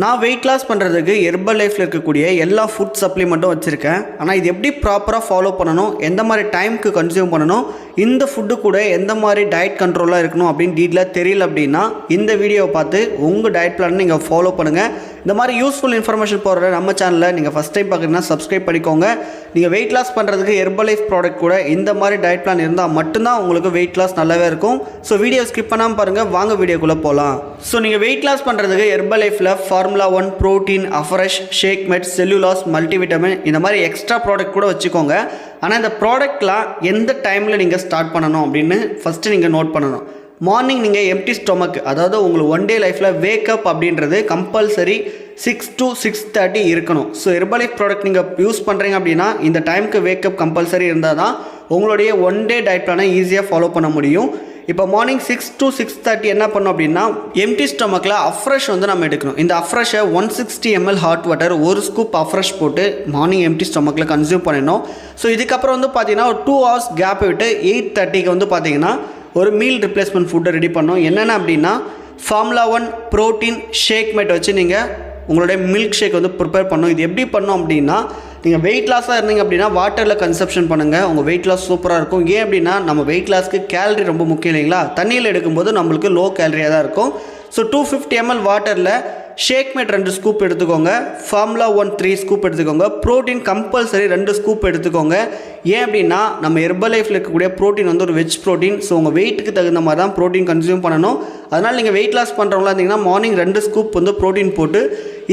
நான் weight loss பண்ணுறதுக்கு herbal லைஃப்பில் இருக்கக்கூடிய எல்லா ஃபுட் சப்ளிமெண்ட்டும் வச்சுருக்கேன். ஆனால் இது எப்படி ப்ராப்பராக ஃபாலோ பண்ணணும், எந்த மாதிரி டைமுக்கு கன்சியூம் பண்ணணும், இந்த ஃபுட்டு கூட எந்த மாதிரி டயட் கண்ட்ரோலாக இருக்கணும் அப்படின்னு டீட்டெயிலாக தெரியல அப்படின்னா இந்த வீடியோவை பார்த்து உங்கள் டயட் பிளான் நீங்கள் ஃபாலோ பண்ணுங்கள். இந்த மாதிரி யூஸ்ஃபுல் இன்ஃபர்மேஷன் போடுற நம்ம சேனலில் நீங்கள் ஃபஸ்ட் டைம் பார்க்குறீங்கன்னா சப்ஸ்கிரைப் பண்ணிக்கோங்க. நீங்கள் வெயிட் லாஸ் பண்ணுறதுக்கு ஹெர்பல் லைஃப் ப்ராடக்ட் கூட இந்த மாதிரி டயட் பிளான் இருந்தால் மட்டும்தான் உங்களுக்கு வெயிட் லாஸ் நல்லாவே இருக்கும். ஸோ வீடியோ ஸ்கிப் பண்ணாமல் பாருங்கள், வாங்க வீடியோக்குள்ளே போகலாம். ஸோ நீங்கள் வெயிட் லாஸ் பண்ணுறதுக்கு ஹெர்பல் லைஃப்பில் ஃபார்முலா 1, ப்ரோட்டீன், அஃப்ரெஷ், ஷேக் மெட், செல்லுலாஸ், மல்டிவிட்டமின் இந்த மாதிரி எக்ஸ்ட்ரா ப்ராடக்ட் கூட வச்சுக்கோங்க. ஆனால் இந்த ப்ராடக்ட்லாம் எந்த டைமில் நீங்கள் ஸ்டார்ட் பண்ணணும் அப்படின்னு ஃபஸ்ட்டு நீங்கள் நோட் பண்ணணும். மார்னிங் நீங்கள் எம்டி ஸ்டொமக், அதாவது உங்களுக்கு ஒன் டே லைஃப்பில் வேக்கப் அப்படின்றது கம்பல்சரி 6 to 6:30 இருக்கணும். ஸோ ஹெர்பல் லைஃப் ப்ராடக்ட் நீங்கள் யூஸ் பண்ணுறீங்க அப்படின்னா இந்த டைமுக்கு வேக்கப் கம்பல்சரி இருந்தால் தான் உங்களுடைய ஒன் டே டயட் பிளானை ஈஸியாக ஃபாலோ பண்ண முடியும். இப்போ மார்னிங் 6 to 6:30 என்ன பண்ணணும் அப்படின்னா எம்டி ஸ்டொமக்கில் அஃப்ரெஷ் நம்ம எடுக்கணும். இந்த அஃப்ரெஷை 160 ml ஹாட் வாட்டர் ஒரு ஸ்கூப் அஃப்ரெஷ் போட்டு மார்னிங் எம்டி ஸ்டொமக்கில் கன்சியூம் பண்ணிடணும். ஸோ இதுக்கப்புறம் பார்த்தீங்கன்னா ஒரு 2 hours கேப் விட்டு 8:30க்கு பார்த்தீங்கன்னா ஒரு மீல் ரிப்ளேஸ்மெண்ட் ஃபுட்டை ரெடி பண்ணோம். என்னென்ன அப்படின்னா ஃபார்முலா 1, ப்ரோட்டீன், ஷேக் மேட் வச்சு நீங்கள் உங்களுடைய மில்க் ஷேக் ப்ரிப்பேர் பண்ணணும். இது எப்படி பண்ணோம் அப்படின்னா நீங்கள் வெயிட் லாஸாக இருந்தீங்க அப்படின்னா வாட்டரில் கன்சப்ஷன் பண்ணுங்கள், உங்கள் வெயிட் லாஸ் சூப்பராக இருக்கும். ஏன் அப்படின்னா நம்ம வெயிட் லாஸ்க்கு கேலரி ரொம்ப முக்கியம் இல்லைங்களா? தண்ணியில் எடுக்கும்போது நம்மளுக்கு லோ கேலரியாக தான் இருக்கும். ஸோ 250 ml வாட்டரில் ஷேக் மேட் 2 ஸ்கூப் எடுத்துக்கோங்க, ஃபார்முலா 1 3 ஸ்கூப் எடுத்துக்கோங்க, ப்ரோட்டீன் கம்பல்சரி 2 ஸ்கூப் எடுத்துக்கோங்க. ஏன் அப்படின்னா நம்ம ஹெர்பல் லைஃப்பில் இருக்கக்கூடிய ப்ரோட்டீன் ஒரு வெஜ் ப்ரோட்டீன். ஸோ உங்கள் வெயிட்டுக்கு தகுந்த மாதிரி தான் ப்ரோட்டீன் கன்சியூம் பண்ணணும். அதனால் நீங்கள் வெயிட் லாஸ் பண்ணுறவங்களா இருந்தீங்கன்னா மார்னிங் 2 ஸ்கூப் ப்ரோட்டீன் போட்டு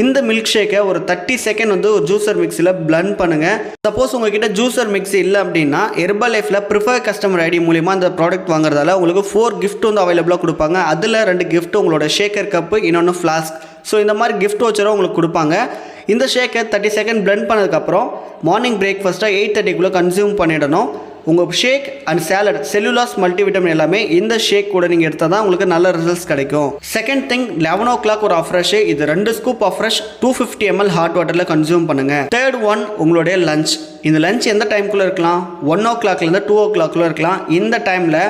இந்த மில்க் ஷேக்கை ஒரு 30 செகண்ட் ஒரு ஜூஸர் மிக்ஸியில் பிளண்ட் பண்ணுங்கள். சப்போஸ் உங்ககிட்ட ஜூஸர் மிக்ஸி இல்லை அப்படின்னா ஹெர்பல் லைஃப்பில் ப்ரிஃபர் கஸ்டமர் ஐடி மூலிமா அந்த ப்ராடக்ட் வாங்குறதால உங்களுக்கு 4 கிஃப்ட் அவைலபிளாக கொடுப்பாங்க. அதில் 2 கிஃப்ட் உங்களோட ஷேக்கர் கப்பு, இன்னொன்று ஃப்ளாஸ்க். ஸோ இந்த மாதிரி கிஃப்ட் வச்சரும் உங்களுக்கு கொடுப்பாங்க. இந்த ஷேக்கை 30 செகண்ட் பிளண்ட் பண்ணதுக்கப்புறம் மார்னிங் பிரேக்ஃபாஸ்ட்டாக 8:30க்குள்ளே கன்சியூம் பண்ணிடணும். உங்கள் ஷேக் அண்ட் சேலட், செல்லுலாஸ், மல்டிவிட்டமின் எல்லாமே இந்த ஷேக் கூட நீங்கள் எடுத்தால் தான் உங்களுக்கு நல்ல ரிசல்ட்ஸ் கிடைக்கும். செகண்ட் திங் 11 o'clock ஒரு அஃப்ரெஷ், இது 2 ஸ்கூப் அஃப்ரெஷ் 250 ml ஹாட் வாட்டரில் கன்சியூம் பண்ணுங்கள். தேர்ட் ஒன் உங்களுடைய லஞ்ச். இந்த லஞ்ச் எந்த டைமுக்குள்ளே இருக்கலாம்? 1 o'clockலேருந்து 2 o'clockக்குள்ளே இருக்கலாம். இந்த டைமில்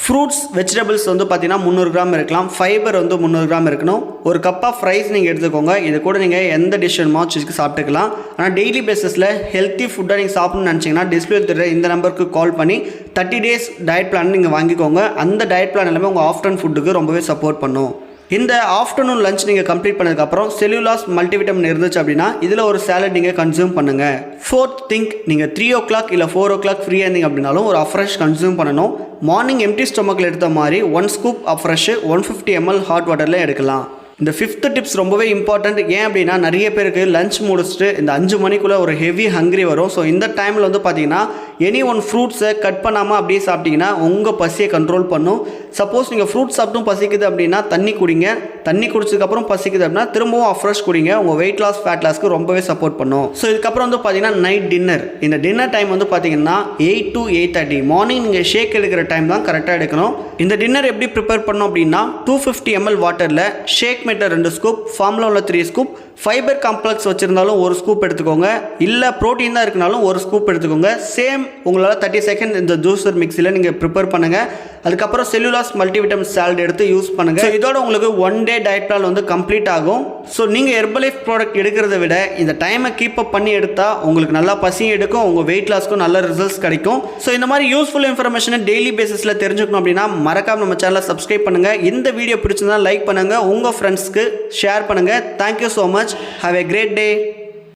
ஃப்ரூட்ஸ், வெஜிடபிள்ஸ் பார்த்தீங்கன்னா 300 கிராம் இருக்கலாம், ஃபைபர் 300 கிராம் இருக்கணும். ஒரு கப் ஆஃப் ரைஸ் நீங்கள் எடுத்துக்கோங்க. இது கூட நீங்கள் எந்த டிஷ் வச்சுக்கு சாப்பிட்டுக்கலாம். ஆனால் டெய்லி பேசிஸில் ஹெல்த்தி ஃபுட்டாக நீங்கள் சாப்பிட்ணுன்னு நினச்சிங்கன்னா டிஸ்பிளே தெரியுற இந்த நம்பருக்கு கால் பண்ணி 30 days டயட் பிளான் நீங்கள் வாங்கிக்கோங்க. அந்த டயட் பிளான் எல்லாமே உங்கள் ஆஃப்டர்நூன் ஃபுட்டுக்கு ரொம்பவே சப்போர்ட் பண்ணும். இந்த ஆஃப்டர்நூன் லஞ்ச் நீங்கள் கம்ப்ளீட் பண்ணதுக்கப்புறம் செல்லுலாஸ், மல்டிவிட்டமின் இருந்துச்சு அப்படின்னா இதில் ஒரு சாலட் நீங்கள் கன்சியூம் பண்ணுங்கள். ஃபோர்த் திங்க் நீங்கள் 3 o'clock இல்லை 4 o'clock ஃப்ரீயாக இருந்தீங்க அப்படின்னாலும் ஒரு அஃப்ரெஷ் கன்சியூம் பண்ணணும். மார்னிங் எம்டி ஸ்டொமக்கில் எடுத்த மாதிரி 1 ஸ்கூப் அஃப்ரெஷ் 150 ml ஹாட் வாட்டரில் எடுக்கலாம். இந்த 5th டிப்ஸ் ரொம்பவே இம்பார்ட்டண்ட். ஏன் அப்படின்னா நிறைய பேருக்கு லஞ்ச் முடிச்சுட்டு இந்த 5 மணிக்குள்ளே ஒரு ஹெவி ஹங்க்ரி வரும். ஸோ இந்த டைமில் பார்த்தீங்கன்னா எனி ஒன் ஃப்ரூட்ஸை கட் பண்ணாமல் அப்படியே சாப்பிட்டீங்கன்னா உங்கள் பசியை கண்ட்ரோல் பண்ணும். சப்போஸ் நீங்கள் ஃப்ரூட்ஸ் சாப்பிட்டும் பசிக்குது அப்படின்னா தண்ணி குடிங்க. தண்ணி குடிச்சதுக்கப்புறம் பசிக்குது அப்படின்னா திரும்பவும் அஃப்ரெஷ் குடிங்க. உங்கள் வெயிட் லாஸ், ஃபேட் லாஸ்க்கு ரொம்பவே சப்போர்ட் பண்ணும். ஸோ இதுக்கப்புறம் பார்த்தீங்கன்னா நைட் டின்னர். இந்த டின்னர் டைம் பார்த்தீங்கன்னா 8 to 8:30. மார்னிங் நீங்கள் ஷேக் எடுக்கிற டைம் தான் கரெக்டாக எடுக்கணும். இந்த டின்னர் எப்படி ப்ரிப்பேர் பண்ணோம் அப்படின்னா 250 ml வாட்டரில் ஷேக் மேட்டை 2 scoop, formula 3 scoop, fibre complex வச்சுருந்தாலும் 1 ஸ்கூப் எடுத்துக்கோங்க. இல்லை ப்ரோட்டீன் தான் இருக்குனாலும் 1 ஸ்கூப் எடுத்துக்கோங்க. சேம் உங்களால் 30 செகண்ட் இந்த ஜூஸர் மிக்ஸில் நீங்கள் ப்ரிப்பேர் பண்ணுங்கள். அதுக்கப்புறம் செல்லுலாஸ், மல்டிவிட்டமின் சாலட் எடுத்து யூஸ் பண்ணுங்கள். ஸோ இதோட உங்களுக்கு one day diet plan complete ஆகும். ஸோ நீங்கள் ஹெர்பல் லைஃப் ப்ராடக்ட் எடுக்கிறத விட இந்த டைமை கீப் அப் பண்ணி எடுத்தால் உங்களுக்கு நல்லா பசியும் எடுக்கும், உங்கள் வெயிட் லாஸ்க்கும் நல்ல ரிசல்ட்ஸ் கிடைக்கும். ஸோ இந்த மாதிரி யூஸ்ஃபுல் இன்ஃபர்மேஷனை டெய்லி பேசிஸில் தெரிஞ்சுக்கணும் அப்படின்னா மறக்காம நம்ம சேனலை சப்ஸ்கிரைப் பண்ணுங்கள். இந்த வீடியோ பிடிச்சிருந்தா லைக் பண்ணுங்கள், உங்கள் ஃப்ரெண்ட்ஸ்க்கு ஷேர் பண்ணுங்கள். Thank you so much. Have a great day.